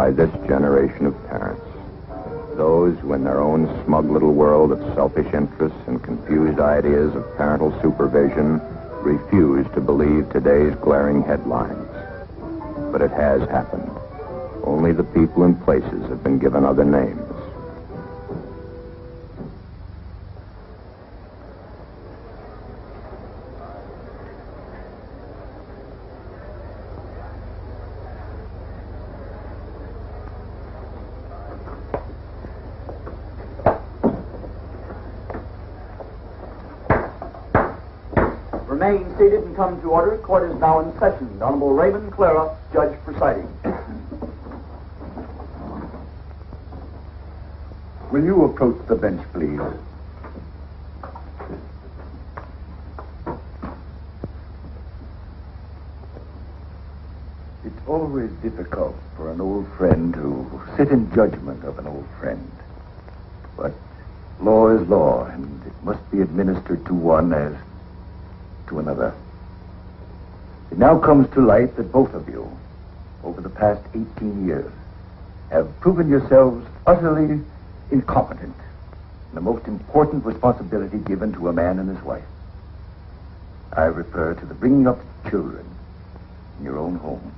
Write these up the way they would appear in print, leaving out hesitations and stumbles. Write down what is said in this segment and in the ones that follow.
by this generation of parents. Those who, in their own smug little world of selfish interests and confused ideas of parental supervision, refuse to believe today's glaring headlines. But it has happened. Only the people and places have been given other names. Remain seated and come to order. Court is now in session. The Honorable Raymond Clara, Judge presiding. Will you approach the bench, please? It's always difficult for an old friend to sit in judgment of an old friend. But law is law, and it must be administered to one as to another. It now comes to light that both of you, over the past 18 years, have proven yourselves utterly incompetent in the most important responsibility given to a man and his wife. I refer to the bringing up of children in your own home.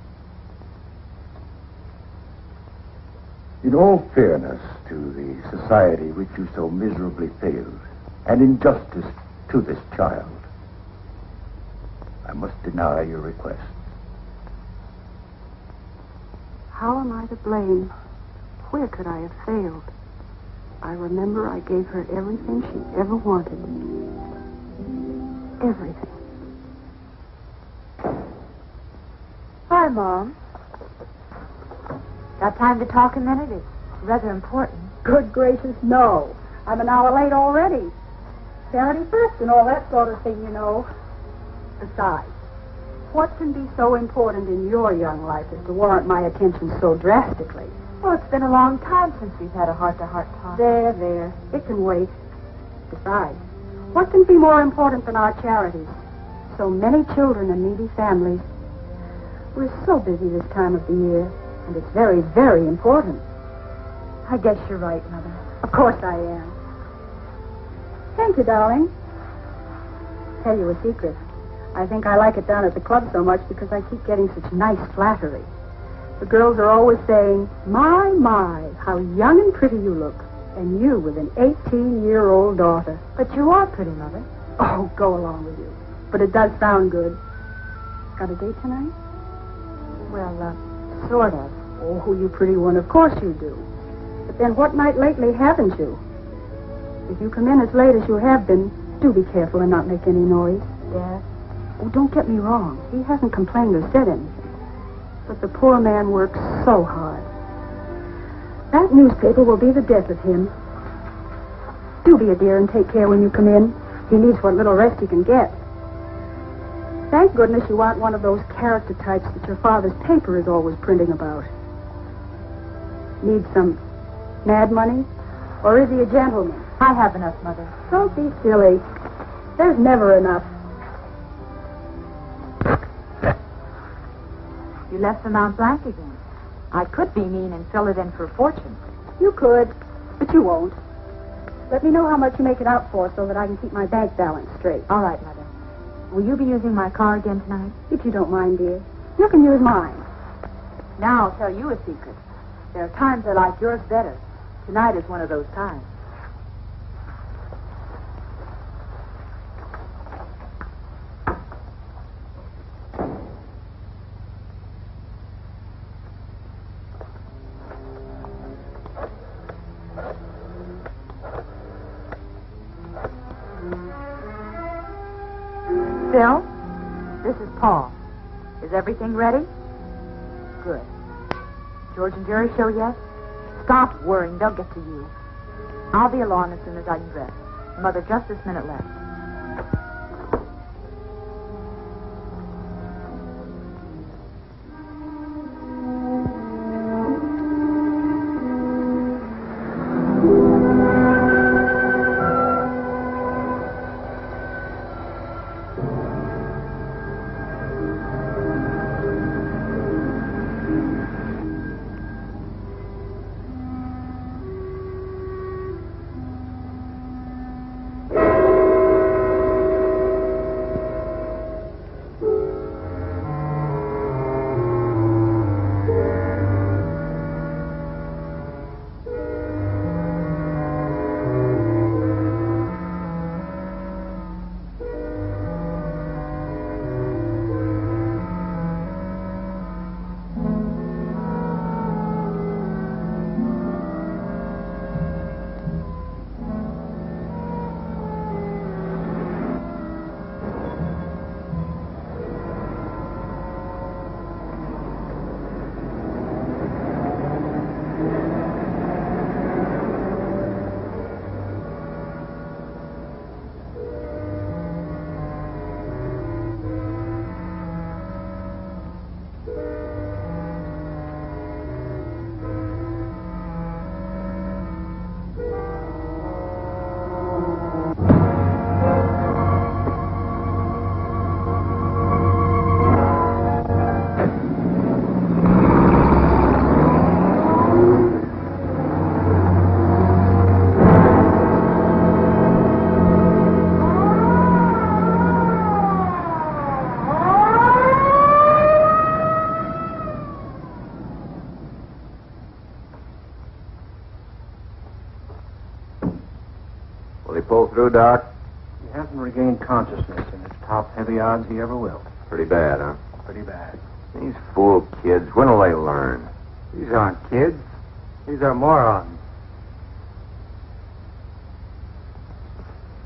In all fairness to the society which you so miserably failed, and in justice to this child, I must deny your request. How am I to blame? Where could I have failed? I remember I gave her everything she ever wanted. Everything. Hi, Mom. Got time to talk a minute? It's rather important. Good gracious, no. I'm an hour late already. Charity first and all that sort of thing, you know. Besides, what can be so important in your young life as to warrant my attention so drastically? Well, it's been a long time since we've had a heart-to-heart talk. There. It can wait. Besides, what can be more important than our charities? So many children and needy families. We're so busy this time of the year, and it's very, very important. I guess you're right, Mother. Of course I am. Thank you, darling. Tell you a secret. I think I like it down at the club so much because I keep getting such nice flattery. The girls are always saying, my, how young and pretty you look. And you with an 18-year-old daughter. But you are pretty, Mother. Oh, go along with you. But it does sound good. Got a date tonight? Well, sort of. Oh, you pretty one. Of course you do. But then what night lately haven't you? If you come in as late as you have been, do be careful and not make any noise. Yes? Oh, don't get me wrong. He hasn't complained or said anything. But the poor man works so hard. That newspaper will be the death of him. Do be a dear and take care when you come in. He needs what little rest he can get. Thank goodness you aren't one of those character types that your father's paper is always printing about. Need some mad money? Or is he a gentleman? I have enough, Mother. Don't be silly. There's never enough. You left the Mount Blanc again. I could be mean and fill it in for a fortune. You could, but you won't. Let me know how much you make it out for so that I can keep my bank balance straight. All right, Mother. Will you be using my car again tonight? If you don't mind, dear. You can use mine. Now I'll tell you a secret. There are times I like yours better. Tonight is one of those times. Bill, this is Paul. Is everything ready? Good. George and Jerry show yet? Stop worrying. They'll get to you. I'll be along as soon as I can dress. Mother, just this minute left. Will he pull through, Doc? He hasn't regained consciousness, and it's top heavy odds he ever will. Pretty bad, huh? Pretty bad. These fool kids, when will they learn? These aren't kids. These are morons.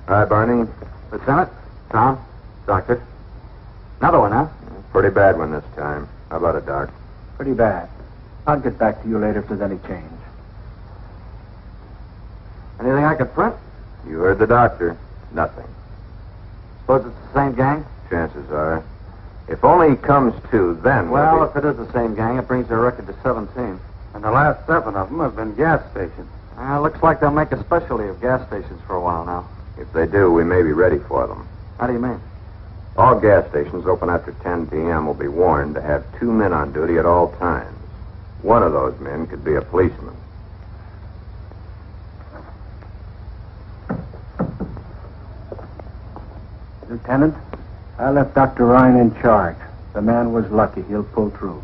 All right, Barney. Lieutenant, Tom, Doctor. Another one, huh? Pretty bad one this time. How about it, Doc? Pretty bad. I'll get back to you later if there's any change. Anything I could print? You heard the doctor. Nothing. Suppose it's the same gang? Chances are. If only he comes to, then... Well, if it is the same gang, it brings their record to 17. And the last 7 of them have been gas stations. Looks like they'll make a specialty of gas stations for a while now. If they do, we may be ready for them. How do you mean? All gas stations open after 10 p.m. will be warned to have 2 men on duty at all times. One of those men could be a policeman. Lieutenant, I left Dr. Ryan in charge. The man was lucky. He'll pull through.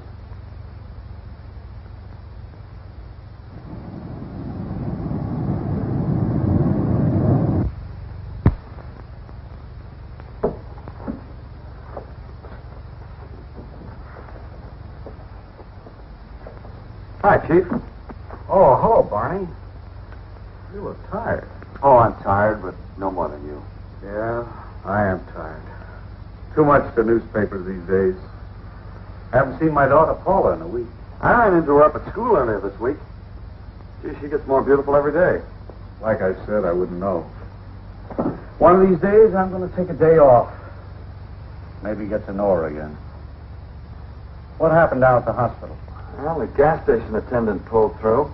Hi, Chief. Oh, hello, Barney. You look tired. Oh, I'm tired, but no more than you. Yeah, I am tired. Too much to newspapers these days. Haven't seen my daughter Paula in a week. I ran into her up at school earlier this week. Gee, she gets more beautiful every day. Like I said, I wouldn't know. One of these days, I'm going to take a day off. Maybe get to know her again. What happened down at the hospital? Well, the gas station attendant pulled through.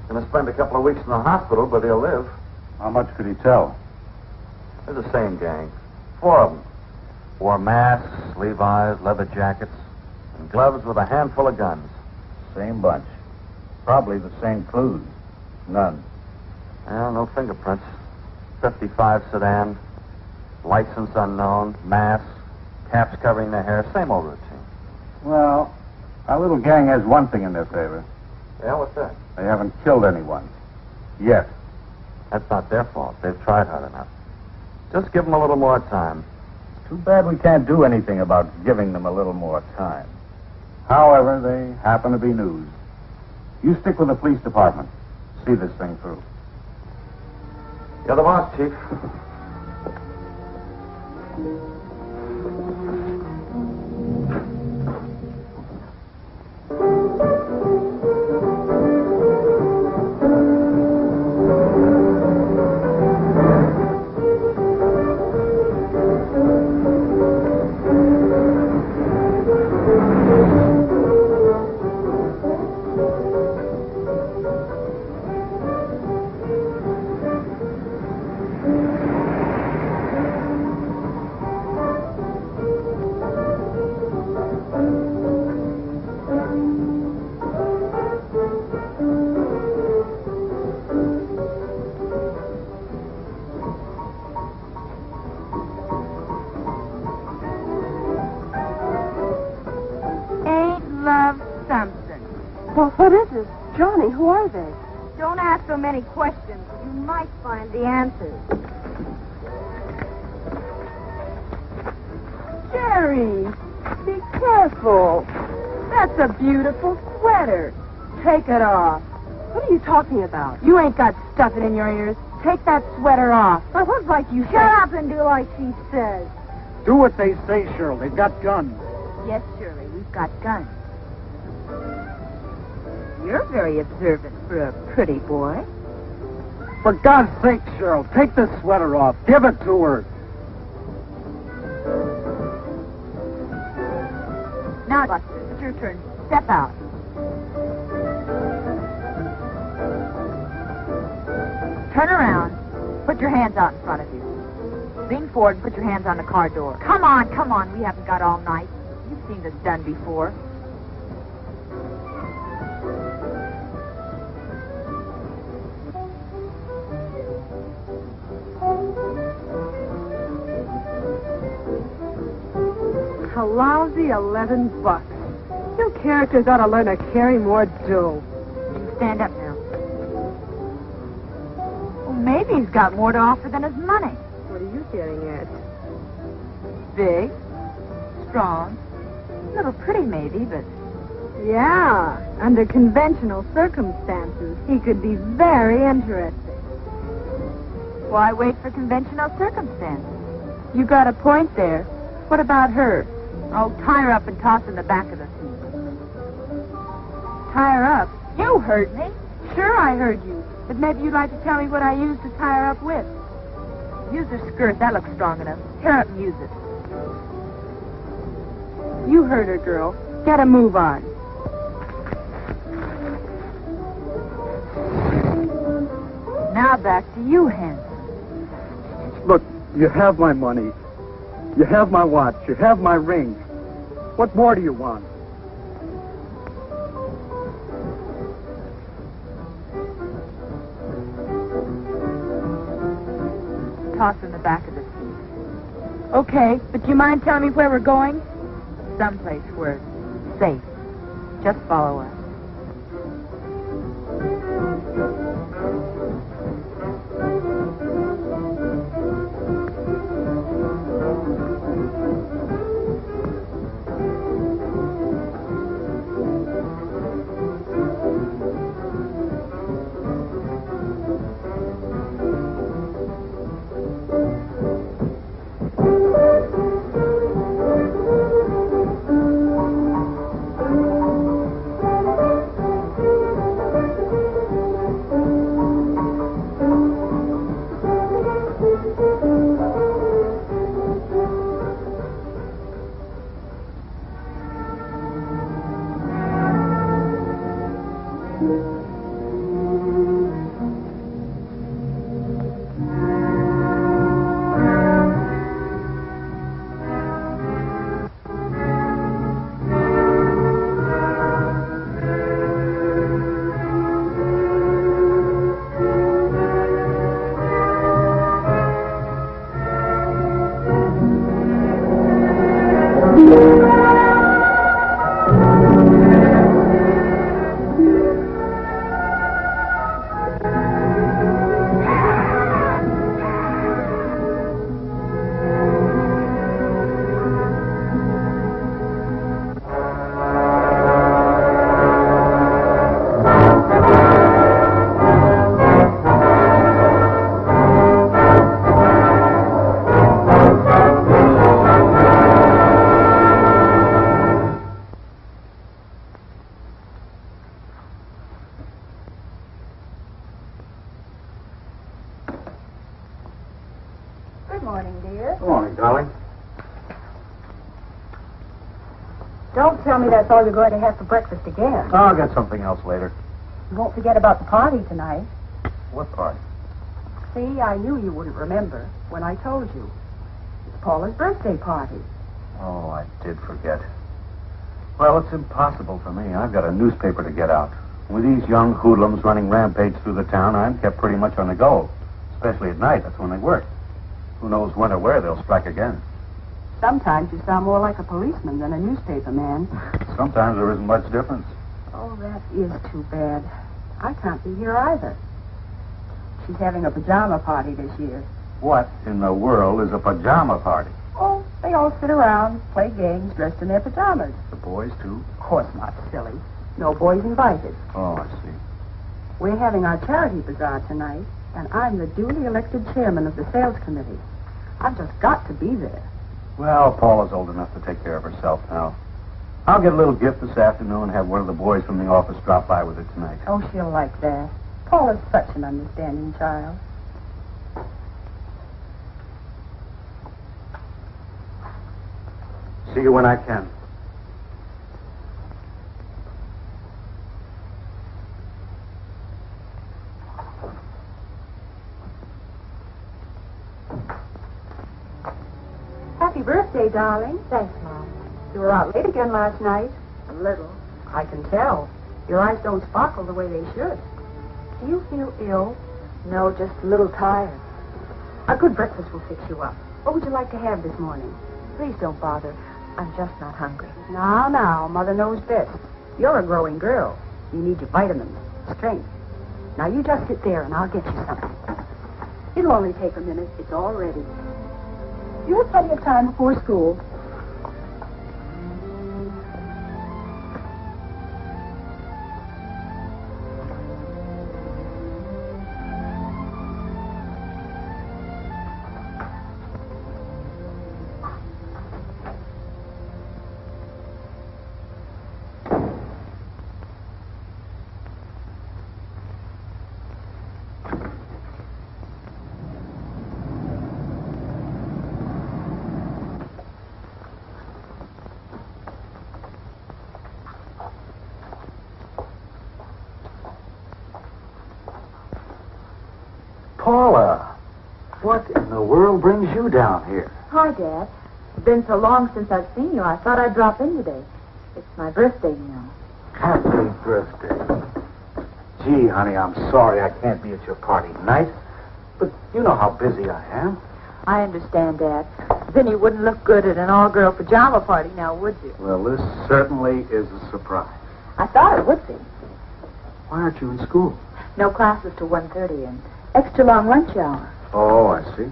Gonna spend a couple of weeks in the hospital, but he'll live. How much could he tell? They're the same gang. 4 of them. Wore masks, Levi's, leather jackets, and gloves with a handful of guns. Same bunch. Probably the same clues. None. Well, no fingerprints. 55 sedan, license unknown, masks, caps covering their hair. Same old routine. Well, our little gang has one thing in their favor. Yeah, what's that? They haven't killed anyone. Yet. That's not their fault. They've tried hard enough. Just give them a little more time. Too bad we can't do anything about giving them a little more time. However, they happen to be news. You stick with the police department. See this thing through. You're the boss, Chief. Well, what is it? Johnny, who are they? Don't ask so many questions. You might find the answers. Jerry, be careful. That's a beautiful sweater. Take it off. What are you talking about? You ain't got stuffing in your ears. Take that sweater off. I was like you Shut said. up and do like she says. Do what they say, Cheryl. They've got guns. Yes, Shirley, we've got guns. You're very observant for a pretty boy. For God's sake, Cheryl, take the sweater off. Give it to her. Now, Buster, it's your turn. Step out. Turn around. Put your hands out in front of you. Lean forward and put your hands on the car door. Come on, come on. We haven't got all night. You've seen this done before. A lousy $11. You characters ought to learn to carry more dough. You can stand up now. Well, maybe Maybe he's got more to offer than his money. What are you getting at? Big, strong, a little pretty maybe, but... Yeah, under conventional circumstances, he could be very interesting. Why wait for conventional circumstances? You got a point there. What about her? Oh, tie her up and toss her in the back of the seat. Tie her up? You heard me. Sure, I heard you. But maybe you'd like to tell me what I used to tie her up with. Use her skirt. That looks strong enough. Tear up and use it. You heard her, girl. Get a move on. Now back to you, Hanson. Look, you have my money. You have my watch. You have my ring. What more do you want? Toss her in the back of the seat. Okay, but do you mind telling me where we're going? Someplace where it's safe. Just follow us. Good morning, dear. Good morning, darling. Don't tell me that's all you're going to have for breakfast again. I'll get something else later. You won't forget about the party tonight. What party? See, I knew you wouldn't remember when I told you. It's Paula's birthday party. Oh, I did forget. Well, it's impossible for me. I've got a newspaper to get out. With these young hoodlums running rampage through the town, I'm kept pretty much on the go. Especially at night. That's when they work. Who knows when or where they'll strike again. Sometimes you sound more like a policeman than a newspaper man. Sometimes there isn't much difference. Oh, that is too bad. I can't be here either. She's having a pajama party this year. What in the world is a pajama party? Oh, they all sit around, play games, dressed in their pajamas. The boys, too? Of course not, silly. No boys invited. Oh, I see. We're having our charity bazaar tonight, and I'm the duly elected chairman of the sales committee. I've just got to be there. Well, Paula's old enough to take care of herself now. I'll get a little gift this afternoon and have one of the boys from the office drop by with her tonight. Oh, she'll like that. Paula's such an understanding child. See you when I can. Happy birthday, darling. Thanks, Mom. You were out late again last night. A little. I can tell. Your eyes don't sparkle the way they should. Do you feel ill? No, just a little tired. A good breakfast will fix you up. What would you like to have this morning? Please don't bother. I'm just not hungry. Now, Mother knows best. You're a growing girl. You need your vitamins, strength. Now, you just sit there and I'll get you something. It'll only take a minute. It's all ready. You have plenty of time before school. Paula, what in the world brings you down here? Hi, Dad. It's been so long since I've seen you, I thought I'd drop in today. It's my birthday, you know. Happy birthday. Gee, honey, I'm sorry I can't be at your party tonight, but you know how busy I am. I understand, Dad. Then you wouldn't look good at an all-girl pajama party now, would you? Well, this certainly is a surprise. I thought it would be. Why aren't you in school? No classes till 1:30 and extra long lunch hour. Oh, I see.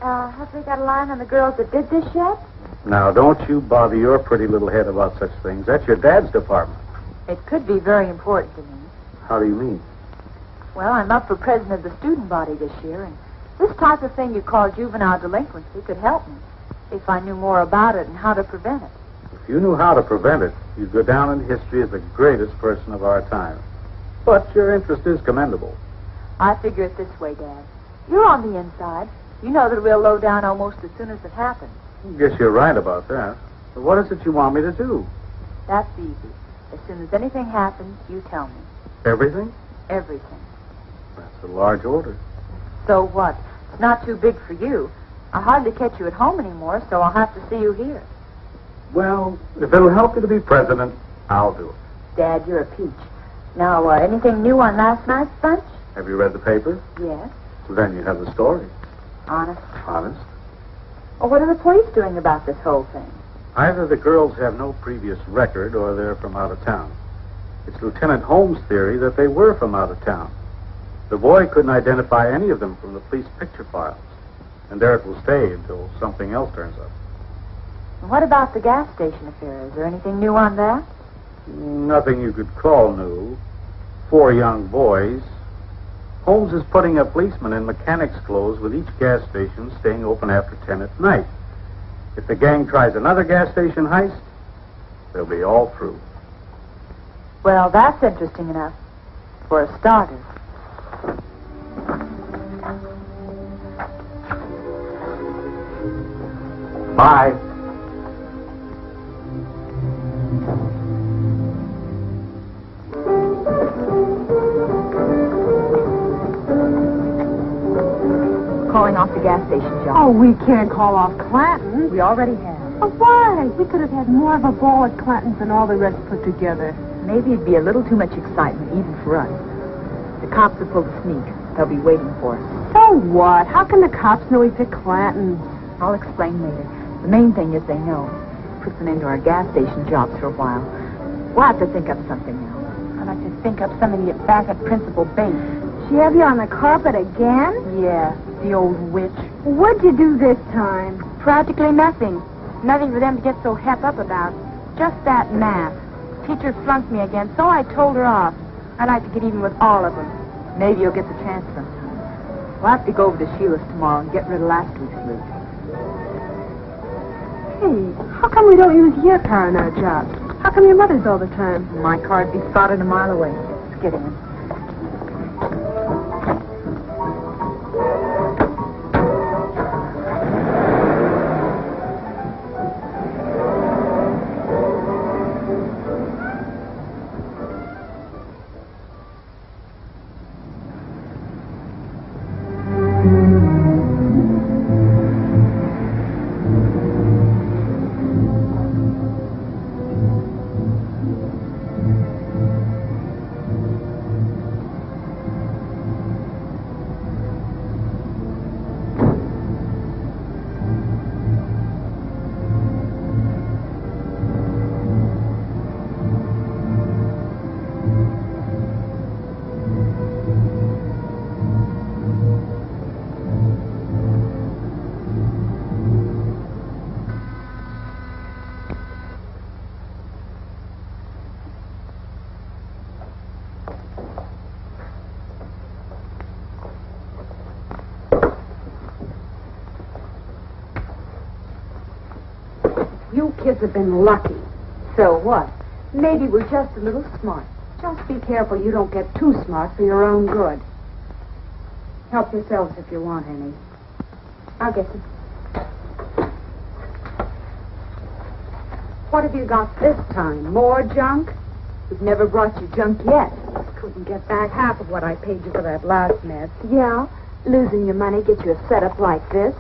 Have we got a line on the girls that did this yet? Now, don't you bother your pretty little head about such things. That's your dad's department. It could be very important to me. How do you mean? Well, I'm up for president of the student body this year, and this type of thing you call juvenile delinquency could help me if I knew more about it and how to prevent it. If you knew how to prevent it, you'd go down in history as the greatest person of our time. But your interest is commendable. I figure it this way, Dad. You're on the inside. You know that we'll low down almost as soon as it happens. Guess you're right about that. But what is it you want me to do? That's easy. As soon as anything happens, you tell me. Everything? Everything. That's a large order. So what? It's not too big for you. I hardly catch you at home anymore, so I'll have to see you here. Well, if it'll help you to be president, I'll do it. Dad, you're a peach. Now, anything new on last night's bunch? Have you read the paper? Yes. Well, then you have the story. Honest? Honest? Well, what are the police doing about this whole thing? Either the girls have no previous record or they're from out of town. It's Lieutenant Holmes' theory that they were from out of town. The boy couldn't identify any of them from the police picture files. And there it will stay until something else turns up. And what about the gas station affair? Is there anything new on that? Nothing you could call new. 4 young boys. Holmes is putting a policeman in mechanics clothes with each gas station staying open after 10 at night. If the gang tries another gas station heist, they'll be all through. Well, that's interesting enough. For a starter. Bye. Calling off the gas station, John. Oh, we can't call off Clanton. We already have. Oh, why? We could have had more of a ball at Clanton's than all the rest put together. Maybe it'd be a little too much excitement, even for us. The cops have pulled a sneak. They'll be waiting for us. So what? How can the cops know we picked Clanton's? I'll explain later. The main thing is they know. Puts an end to our gas station jobs for a while. We'll have to think up something else. I'd like to think up something to get back at Principal Bates. She have you on the carpet again? Yeah, the old witch. What'd you do this time? Practically nothing. Nothing for them to get so hep up about. Just that math. Teacher flunked me again, so I told her off. I'd like to get even with all of them. Maybe you'll get the chance sometime. We'll have to go over to Sheila's tomorrow and get rid of last week's loot. Hey, how come we don't use your car in our jobs? How come your mother's all the time? My car'd be spotted a mile away. Let's get in. You kids have been lucky. So what? Maybe we're just a little smart. Just be careful you don't get too smart for your own good. Help yourselves if you want any. I'll get them. What have you got this time? More junk? We've never brought you junk yet. Couldn't get back half of what I paid you for that last mess. Yeah? Losing your money gets you a setup like this?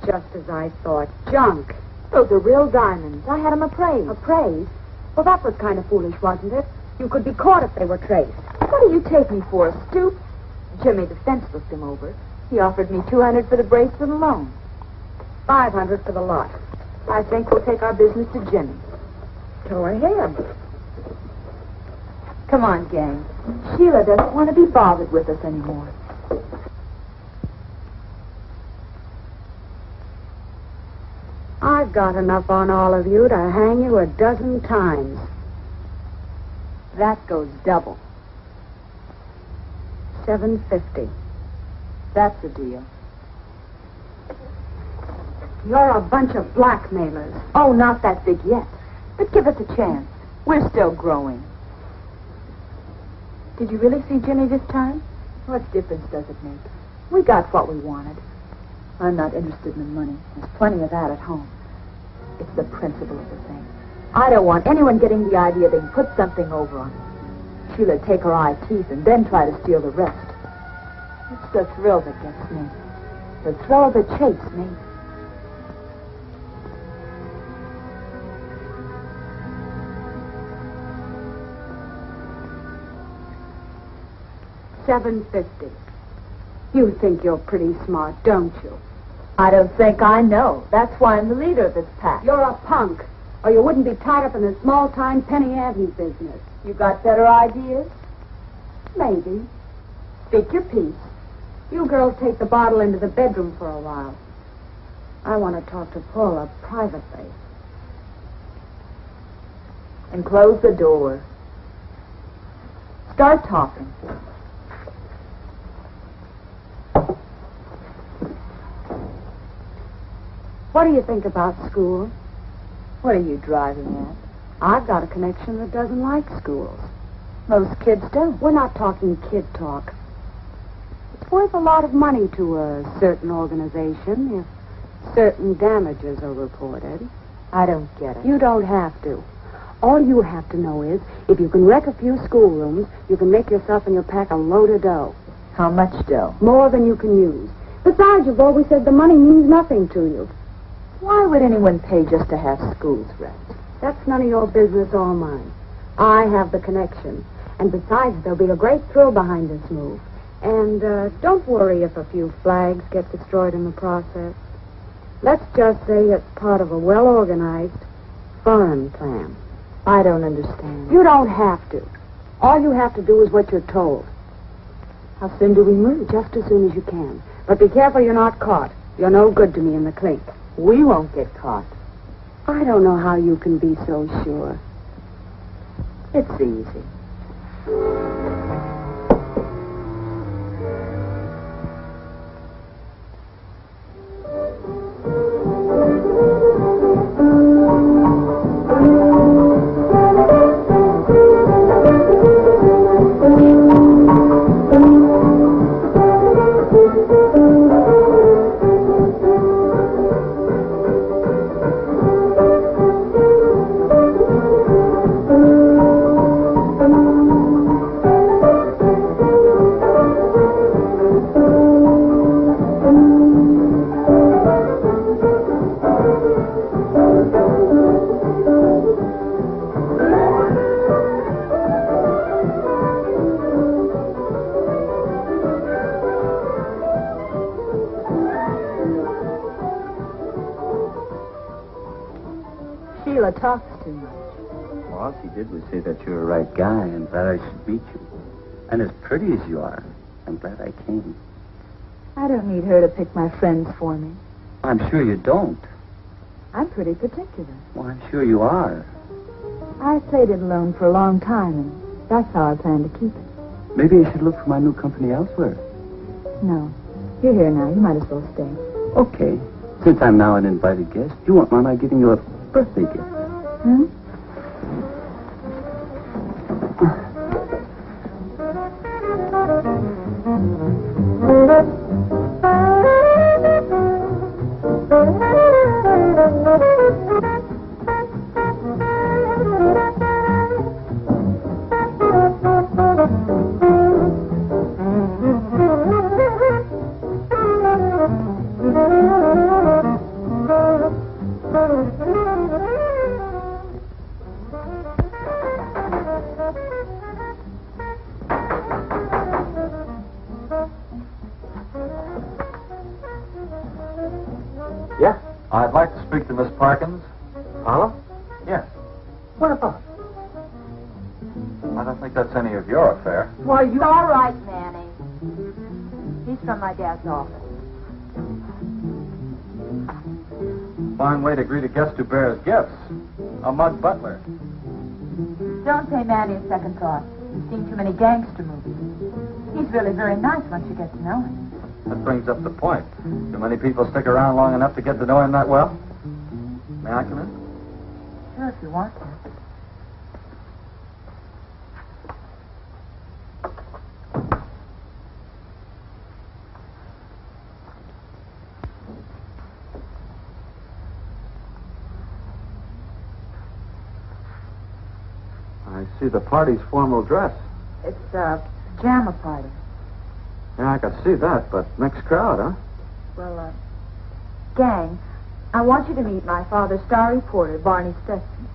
Just as I thought. Junk. Those are real diamonds. I had them appraised. Appraised? Well, that was kind of foolish, wasn't it? You could be caught if they were traced. What do you take me for, a stoop? Jimmy the fence looked him over. He offered me $200 for the bracelet alone. $500 for the lot. I think we'll take our business to Jimmy. Go ahead. Come on, gang. Sheila doesn't want to be bothered with us anymore. I've got enough on all of you to hang you a dozen times. That goes double. $750. That's the deal. You're a bunch of blackmailers. Oh, not that big yet. But give us a chance. We're still growing. Did you really see Jimmy this time? What difference does it make? We got what we wanted. I'm not interested in the money. There's plenty of that at home. It's the principle of the thing. I don't want anyone getting the idea they can put something over on me. Sheila'd take her eye teeth and then try to steal the rest. It's the thrill that gets me. The thrill of the chase, me. $750. You think you're pretty smart, don't you? I don't think I know. That's why I'm the leader of this pack. You're a punk, or you wouldn't be tied up in the small-time penny ante business. You got better ideas? Maybe. Speak your piece. You girls take the bottle into the bedroom for a while. I want to talk to Paula privately. And close the door. Start talking. What do you think about school? What are you driving at? I've got a connection that doesn't like schools. Most kids don't. We're not talking kid talk. It's worth a lot of money to a certain organization if certain damages are reported. I don't get it. You don't have to. All you have to know is, if you can wreck a few schoolrooms, you can make yourself and your pack a load of dough. How much dough? More than you can use. Besides, you've always said the money means nothing to you. Why would anyone pay just to have schools wrecked? That's none of your business or mine. I have the connection. And besides, there'll be a great thrill behind this move. And don't worry if a few flags get destroyed in the process. Let's just say it's part of a well-organized foreign plan. I don't understand. You don't have to. All you have to do is what you're told. How soon do we move? Just as soon as you can. But be careful you're not caught. You're no good to me in the clink. We won't get caught. I don't know how you can be so sure. It's easy. Sheila talks too much. Well, all she did was say that you're a right guy and that I should beat you. And as pretty as you are, I'm glad I came. I don't need her to pick my friends for me. I'm sure you don't. I'm pretty particular. Well, I'm sure you are. I've played it alone for a long time, and that's how I plan to keep it. Maybe I should look for my new company elsewhere. No. You're here now. You might as well stay. Okay. Since I'm now an invited guest, you won't mind my giving you a birthday gift. Hmm? Yeah, I'd like to speak to Miss Parkins. Paula? Yes. What about? I don't think that's any of your affair. Well, you all right, Manny. He's from my dad's office. Fine way to greet a guest who bears gifts. A mud butler. Don't pay Manny a second thought. He's seen too many gangster movies. He's really very nice once you get to know him. That brings up the point. Do many people stick around long enough to get to know him that well? May I come in? Sure, if you want to. I see the party's formal dress. It's a pajama party. Yeah, I can see that, but mixed crowd, huh? Well, gang, I want you to meet my father's star reporter, Barney Stetson.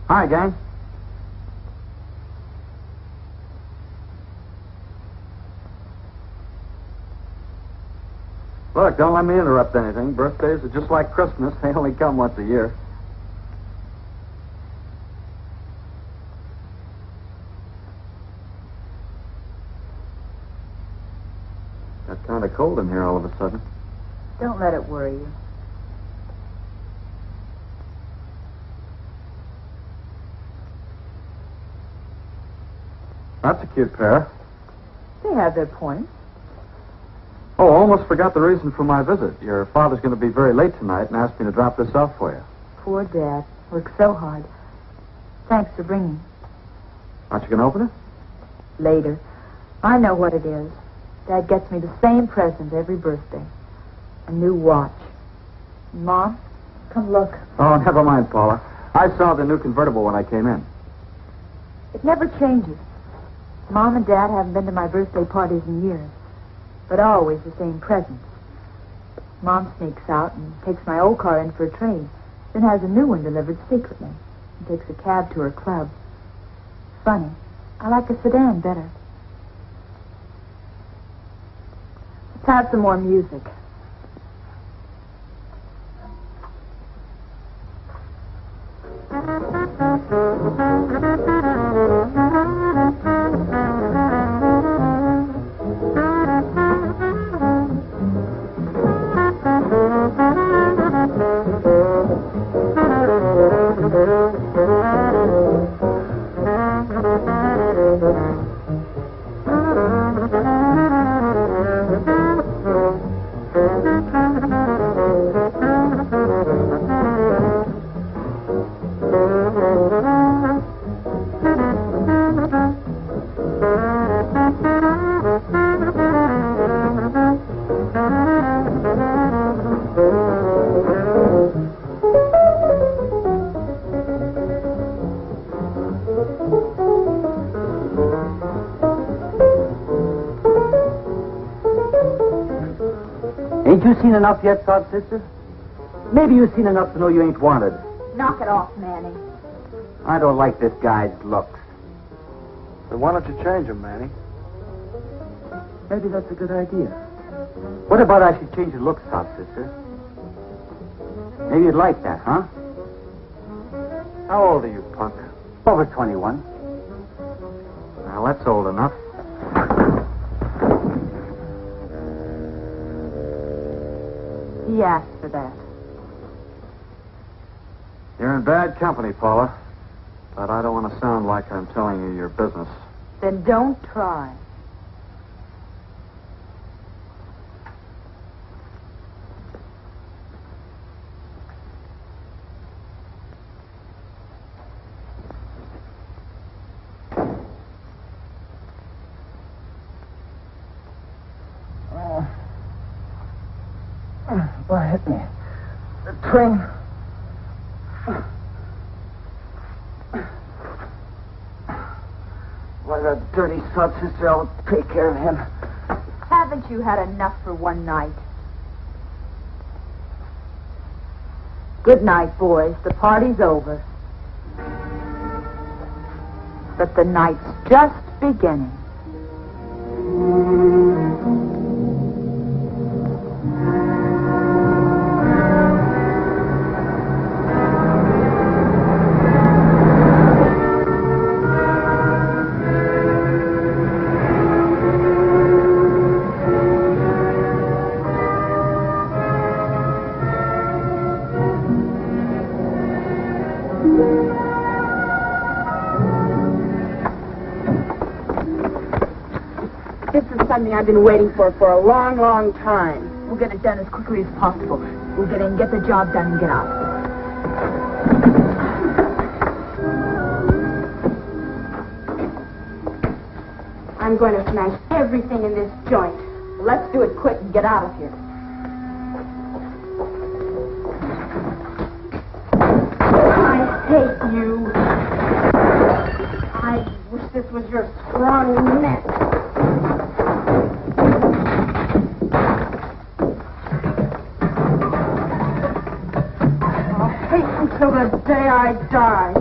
Hi, gang. Look, don't let me interrupt anything. Birthdays are just like Christmas. They only come once a year. Got kind of cold in here all of a sudden. Don't let it worry you. That's a cute pair. They have their points. Oh, almost forgot the reason for my visit. Your father's going to be very late tonight and asked me to drop this off for you. Poor Dad. Worked so hard. Thanks for bringing. Aren't you going to open it? Later. I know what it is. Dad gets me the same present every birthday. A new watch. Mom, come look. Oh, never mind, Paula. I saw the new convertible when I came in. It never changes. Mom and Dad haven't been to my birthday parties in years, but always the same presents. Mom sneaks out and takes my old car in for a trade, then has a new one delivered secretly and takes a cab to her club. Funny, I like a sedan better. Let's have some more music. Ain't you seen enough yet, Sod Sister? Maybe you've seen enough to know you ain't wanted. Knock it off, Manny. I don't like this guy's looks. Then why don't you change him, Manny? Maybe that's a good idea. What about I should change your looks, Sod Sister? Maybe you'd like that, huh? How old are you, punk? Over 21. Well, that's old enough. He asked for that. You're in bad company, Paula. But I don't want to sound like I'm telling you your business. Then don't try. What hit me? The train. Why, that dirty sod, sister, I'll take care of him. Haven't you had enough for one night? Good night, boys. The party's over. But the night's just beginning. This is something I've been waiting for a long, long time. We'll get it done as quickly as possible. We'll get in, get the job done, and get out. I'm going to smash everything in this joint. Let's do it quick and get out of here. I hate you. I wish this was your strong neck. I'll hate you till the day I die.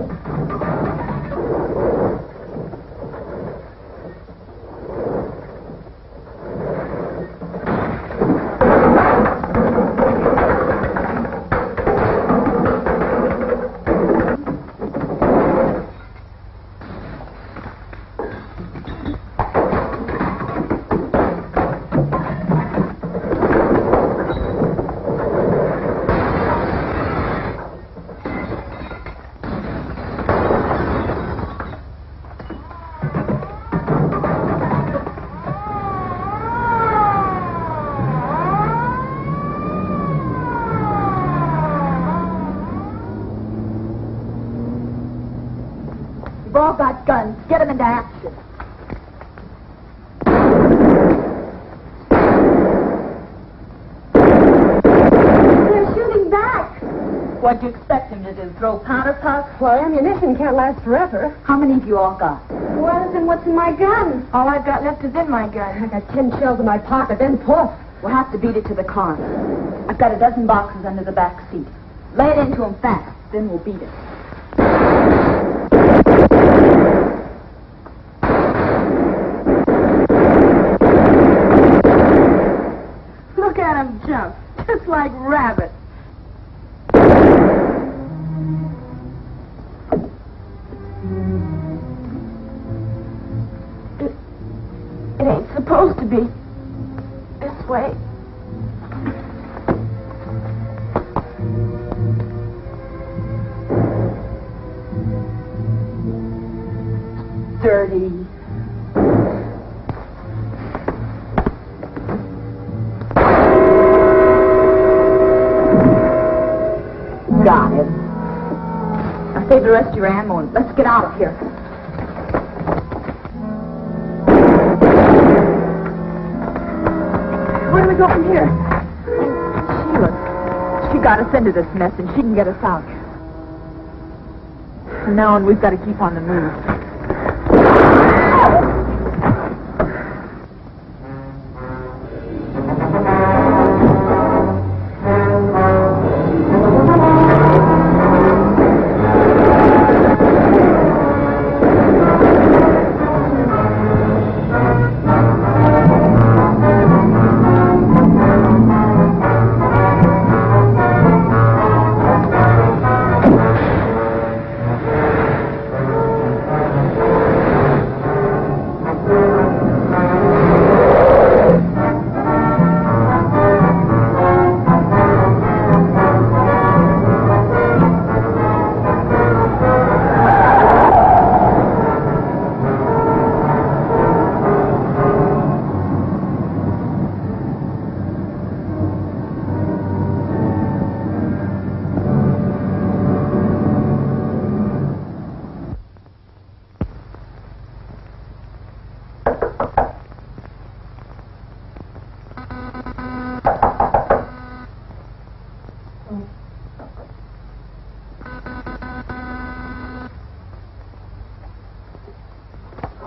You've all got guns. Get them into action. They're shooting back. What'd you expect him to do? Throw powder puffs? Well, ammunition can't last forever. How many have you all got? Well, then what's in my gun? All I've got left is in my gun. I got 10 shells in my pocket, then poof. We'll have to beat it to the car. I've got a dozen boxes under the back seat. Lay it into him fast, then we'll beat it. Look at him jump, just like rabbits. It ain't supposed to be this way. Dirty. Got it. Now save the rest of your ammo and let's get out of here. Where do we go from here? Sheila, she got us into this mess and she can get us out. From now on, we've got to keep on the move.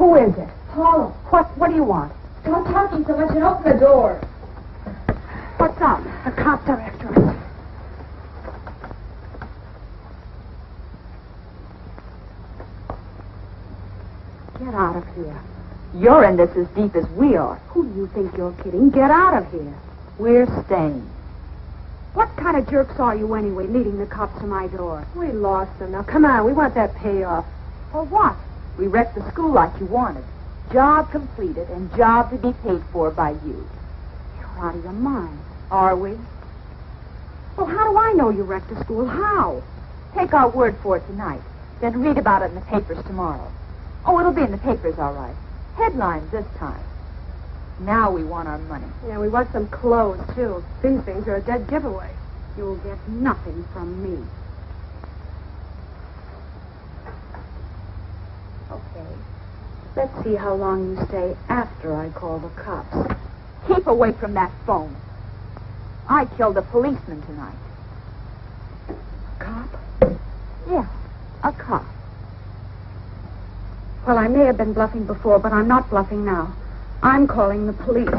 Who is it? Paula, What do you want? stop talking so much and open the door. What's up? The cops are after us. Get out of here. You're in this as deep as we are. Who do you think you're kidding? Get out of here. We're staying. What kind of jerks are you anyway, leading the cops to my door? We lost them. Now, come on. We want that payoff. For what? We wrecked the school like you wanted. Job completed and job to be paid for by you. You're out of your mind. Are we? Well, how do I know you wrecked the school? How? Take our word for it tonight. Then read about it in the papers tomorrow. Oh, it'll be in the papers, all right. Headlines this time. Now we want our money. Yeah, we want some clothes, too. These things are a dead giveaway. You'll get nothing from me. Okay. Let's see how long you stay after I call the cops. Keep away from that phone. I killed a policeman tonight. A cop? Yeah, a cop. Well, I may have been bluffing before, but I'm not bluffing now. I'm calling the police.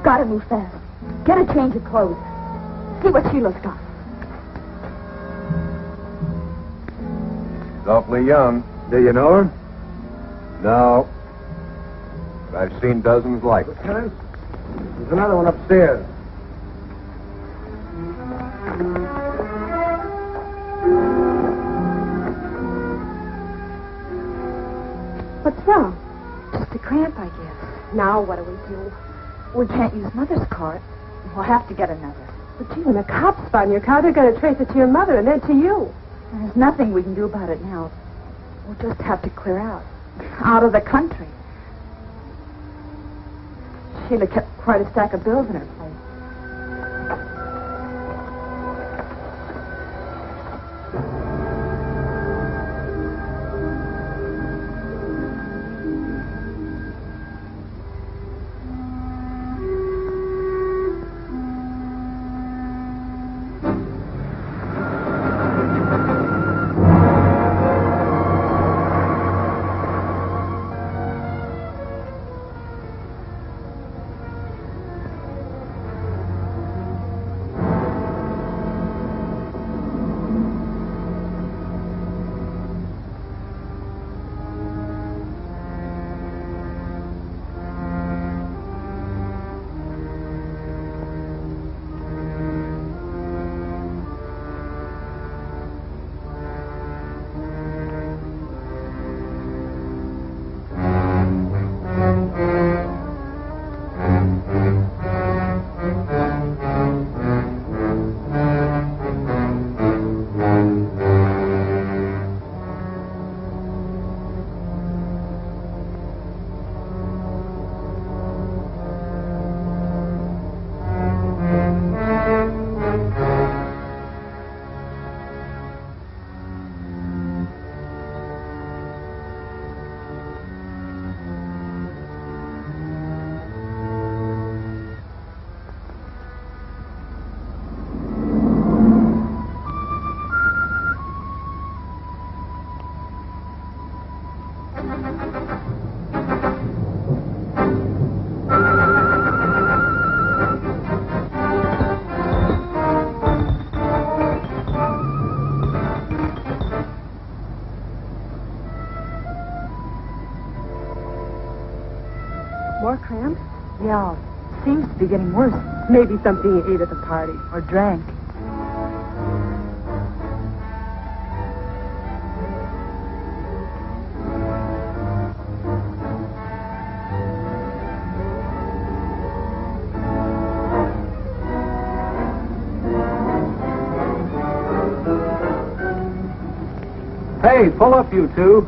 Gotta move fast. Get a change of clothes. See what Sheila's got. She's awfully young. Do you know her? No. But I've seen dozens like her. Lieutenant, there's another one upstairs. What's wrong? Just a cramp, I guess. Now what do we do? We can't use Mother's cart. We'll have to get another. But gee, when the cops find your car, they're going to trace it to your mother and then to you. There's nothing we can do about it now. We'll just have to clear out. Out of the country. Sheila kept quite a stack of bills in her place. More cramps? Yeah, seems to be getting worse. Maybe something you ate at the party. Or drank. Hey, pull up, you two.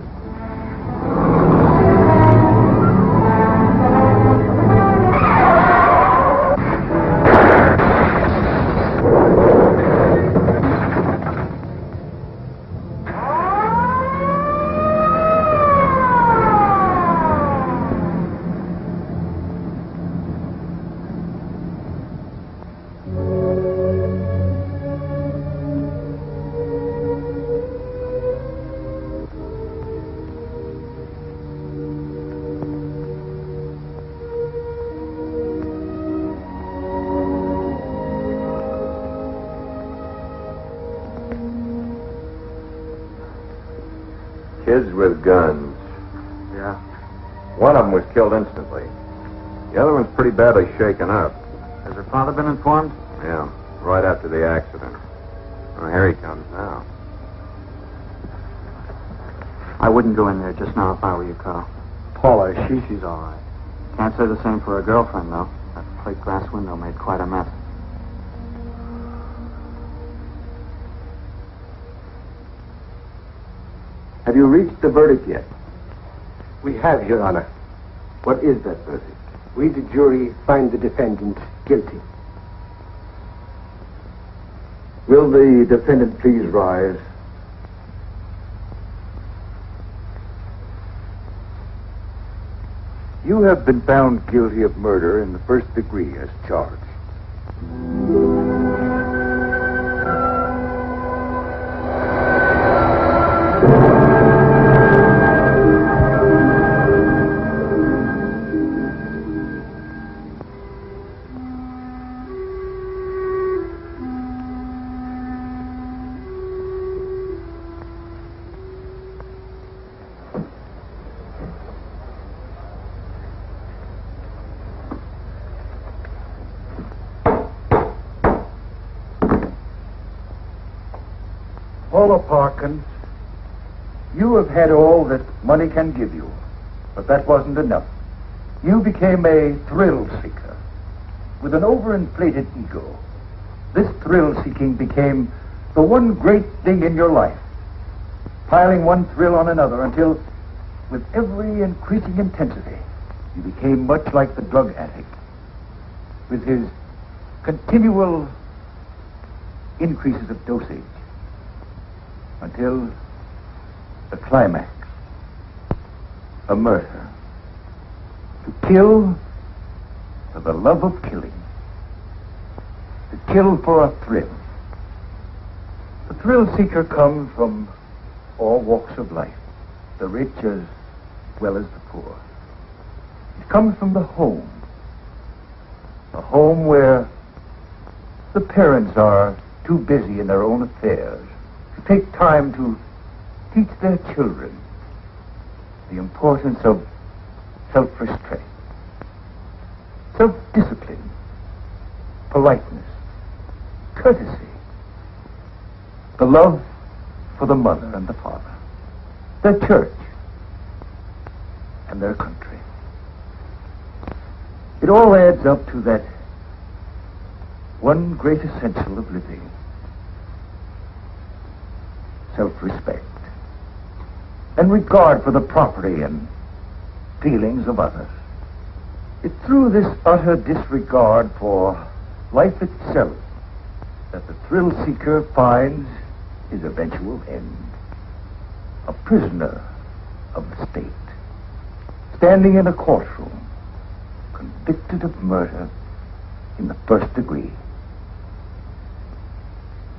Kids with guns. Yeah. One of them was killed instantly. The other one's pretty badly shaken up. Has her father been informed? Yeah, right after the accident. Well, here he comes now. I wouldn't go in there just now if I were you, Carl. Paula, She's all right. Can't say the same for her girlfriend, though. That plate glass window made quite a mess. Have you reached the verdict yet? We have, Your Honor. What is that verdict? We, the jury, find the defendant guilty. Will the defendant please rise? You have been found guilty of murder in the first degree as charged. Paula Parkins, you have had all that money can give you, but that wasn't enough. You became a thrill seeker with an overinflated ego. This thrill seeking became the one great thing in your life, piling one thrill on another until, with every increasing intensity, you became much like the drug addict, with his continual increases of dosage, until the climax, a murder. To kill for the love of killing. To kill for a thrill. The thrill seeker comes from all walks of life, the rich as well as the poor. It comes from the home. A home where the parents are too busy in their own affairs to take time to teach their children the importance of self-restraint, self-discipline, politeness, courtesy, the love for the mother and the father, their church, and their country. It all adds up to that one great essential of living, self-respect, and regard for the property and feelings of others. It's through this utter disregard for life itself that the thrill seeker finds his eventual end. A prisoner of the state, standing in a courtroom, convicted of murder in the first degree.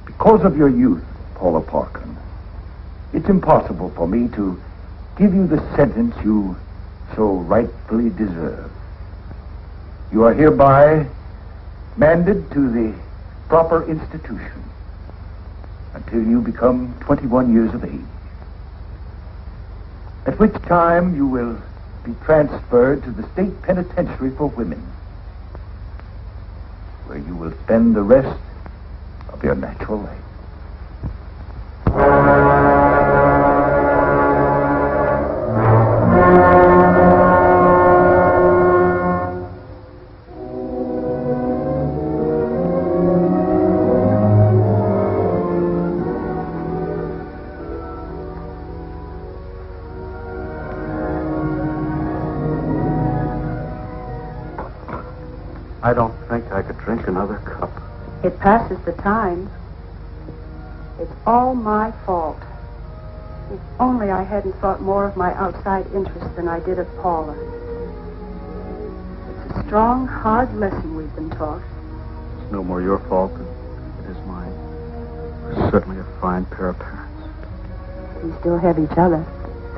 Because of your youth, Paula Parkins, it's impossible for me to give you the sentence you so rightfully deserve. You are hereby manded to the proper institution until you become 21 years of age, at which time you will be transferred to the state penitentiary for women, where you will spend the rest of your natural life. I don't think I could drink another cup. It passes the time. It's all my fault. If only I hadn't thought more of my outside interest than I did of Paula. It's a strong, hard lesson we've been taught. It's no more your fault than it is mine. We're certainly a fine pair of parents. We still have each other.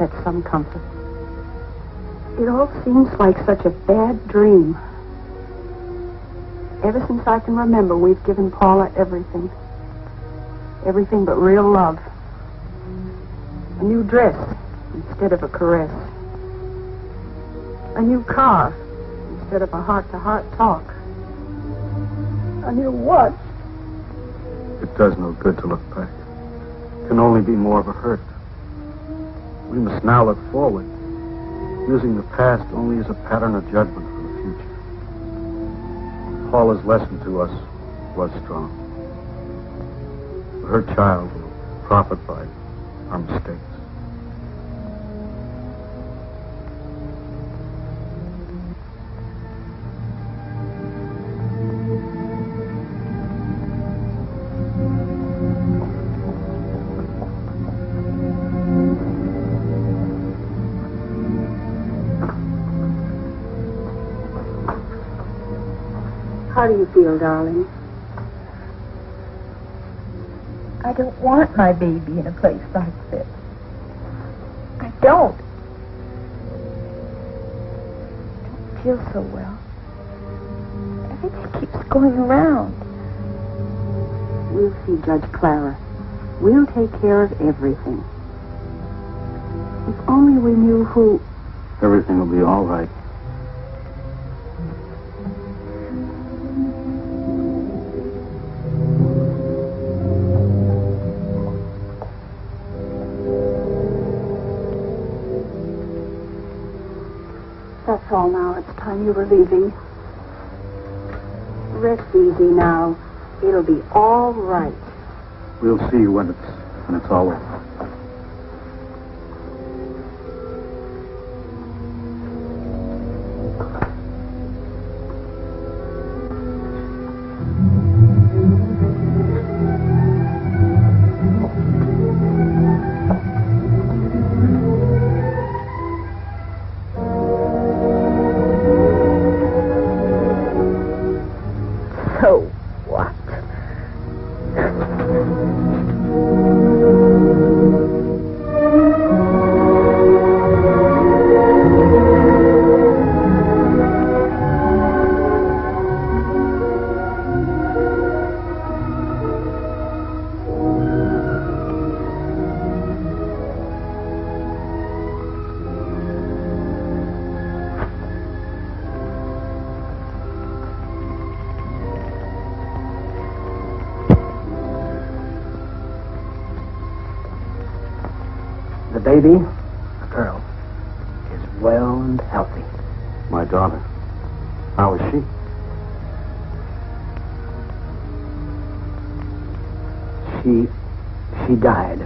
That's some comfort. It all seems like such a bad dream. Ever since I can remember, we've given Paula everything. Everything but real love. A new dress, instead of a caress. A new car instead of a heart-to-heart talk. A new what? It does no good to look back. It can only be more of a hurt. We must now look forward, using the past only as a pattern of judgment for the future. Paula's lesson to us was strong. But her child will profit by our mistakes. How do you feel, darling? I don't want my baby in a place like this. I don't. I don't feel so well. Everything keeps going around. We'll see Judge Clara. We'll take care of everything. If only we knew who... Everything will be all right. That's all now. It's time you were leaving. Rest easy now. It'll be all right. We'll see when it's all over. The baby, a girl, is well and healthy. My daughter. How is she? She died.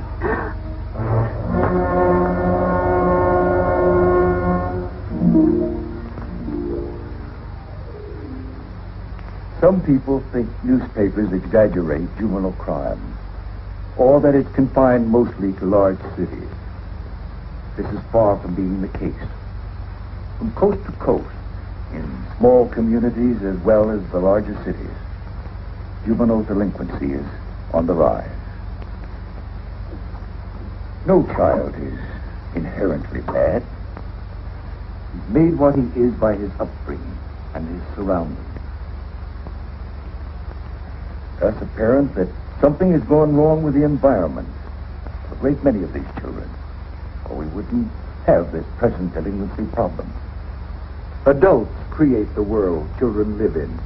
Some people think newspapers exaggerate juvenile crime, or that it's confined mostly to large cities. This is far from being the case. From coast to coast, in small communities as well as the larger cities, juvenile delinquency is on the rise. No child is inherently bad. He's made what he is by his upbringing and his surroundings. Thus apparent that something has gone wrong with the environment of a great many of these children, or we wouldn't have this present delinquency problem. Adults create the world children live in,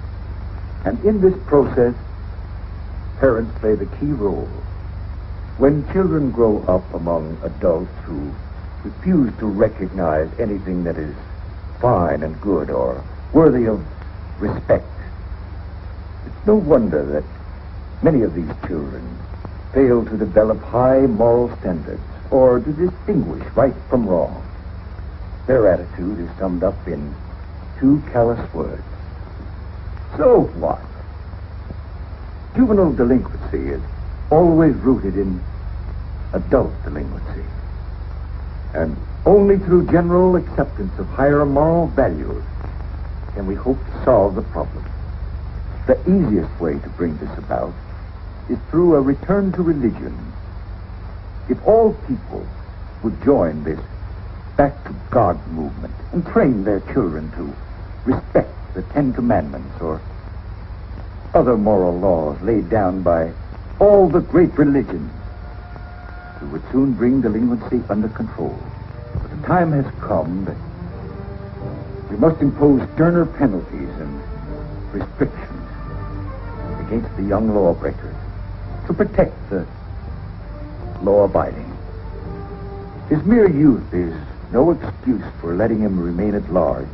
and in this process, parents play the key role. When children grow up among adults who refuse to recognize anything that is fine and good or worthy of respect, it's no wonder that many of these children fail to develop high moral standards or to distinguish right from wrong. Their attitude is summed up in two callous words. So what? Juvenile delinquency is always rooted in adult delinquency. And only through general acceptance of higher moral values can we hope to solve the problem. The easiest way to bring this about is through a return to religion. If all people would join this back to God movement and train their children to respect the Ten Commandments or other moral laws laid down by all the great religions, we would soon bring delinquency under control. time has come that we must impose sterner penalties and restrictions against the young lawbreakers to protect the law-abiding. His mere youth is no excuse for letting him remain at large.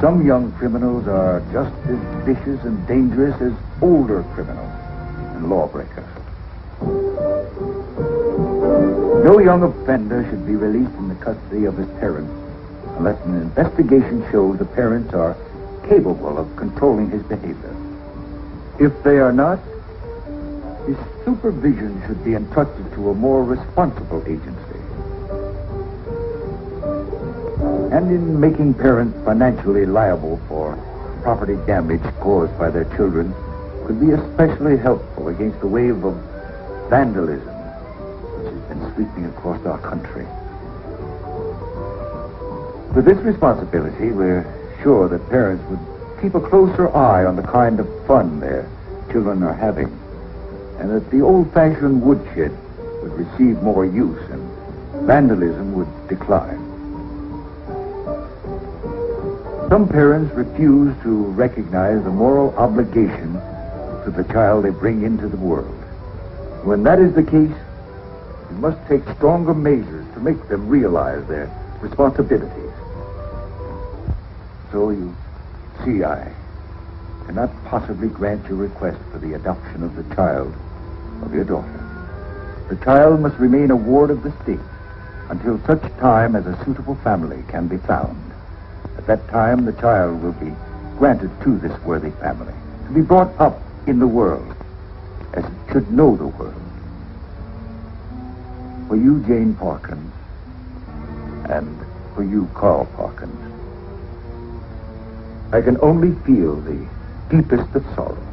Some young criminals are just as vicious and dangerous as older criminals and lawbreakers. No young offender should be released in the custody of his parents unless an investigation shows the parents are capable of controlling his behavior. If they are not, his supervision should be entrusted to a more responsible agency. And in making parents financially liable for property damage caused by their children could be especially helpful against the wave of vandalism which has been sweeping across our country. With this responsibility, we're sure that parents would keep a closer eye on the kind of fun their children are having, and that the old-fashioned woodshed would receive more use and vandalism would decline. Some parents refuse to recognize the moral obligation to the child they bring into the world. When that is the case, we must take stronger measures to make them realize their responsibilities. So you see, I cannot possibly grant your request for the adoption of the child of your daughter. The child must remain a ward of the state until such time as a suitable family can be found. At that time, the child will be granted to this worthy family to be brought up in the world as it should know the world. For you, Jane Parkins, and for you, Carl Parkins, I can only feel the deepest of sorrow.